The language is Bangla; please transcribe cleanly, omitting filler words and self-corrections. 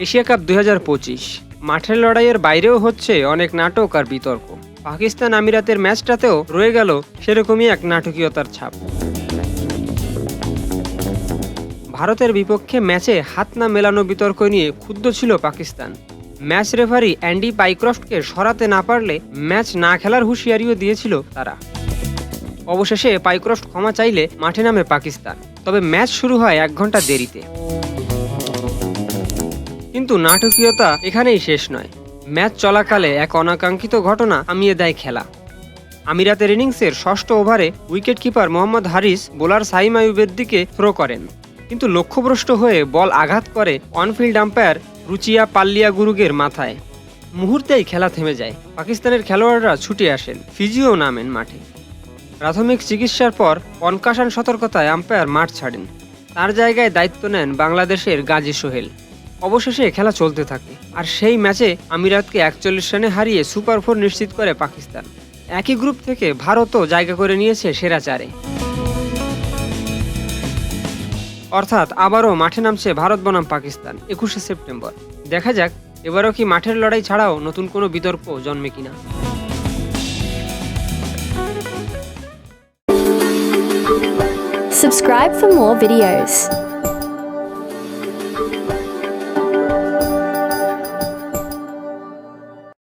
এশিয়া কাপ 2025 মাঠের লড়াইয়ের বাইরেও হচ্ছে অনেক নাটক আর বিতর্ক। পাকিস্তান আমিরাতের ম্যাচটাতেও রয়ে গেল সেরকমই এক নাটকীয়তার ছাপ। ভারতের বিপক্ষে ম্যাচে হাত না মেলানো বিতর্ক নিয়ে ক্ষুব্ধ ছিল পাকিস্তান। ম্যাচ রেফারি অ্যান্ডি পাইক্রফটকে সরাতে না পারলে ম্যাচ না খেলার হুঁশিয়ারিও দিয়েছিল তারা। অবশেষে পাইক্রফট ক্ষমা চাইলে মাঠে নামে পাকিস্তান, তবে ম্যাচ শুরু হয় 1 ঘন্টা দেরিতে। কিন্তু নাটকীয়তা এখানেই শেষ নয়। ম্যাচ চলাকালে এক অনাকাঙ্ক্ষিত ঘটনা থামিয়ে দেয় খেলা। আমিরাতের ইনিংসের 6ষ্ঠ ওভারে উইকেট কিপার মোহাম্মদ হারিস বোলার সাইম আইয়ুবের দিকে থ্রো করেন, কিন্তু লক্ষ্যভ্রষ্ট হয়ে বল আঘাত করে অনফিল্ড আম্পায়ার রুচিয়া পাল্লিয়া গুরুগের মাথায়। মুহূর্তেই খেলা থেমে যায়। পাকিস্তানের খেলোয়াড়রা ছুটে আসেন, ফিজিও নামেন মাঠে। প্রাথমিক চিকিৎসার পর কনকাশন সতর্কতায় আম্পায়ার মাঠ ছাড়েন। তার জায়গায় দায়িত্ব নেন বাংলাদেশের গাজী সোহেল। অবশেষে খেলা চলতে থাকে, আর সেই ম্যাচে আমিরাতকে 41 রানে হারিয়ে সুপার 4 নিশ্চিত করে পাকিস্তান। একই গ্রুপ থেকে ভারতও জায়গা করে নিয়েছে সেরা 4-এ। অর্থাৎ আবারও মাঠে নামছে ভারত বনাম পাকিস্তান 21শে সেপ্টেম্বর। দেখা যাক এবারও কি মাঠের লড়াই ছাড়াও নতুন কোনো বিতর্ক জন্মে কিনা। Subscribe for more videos.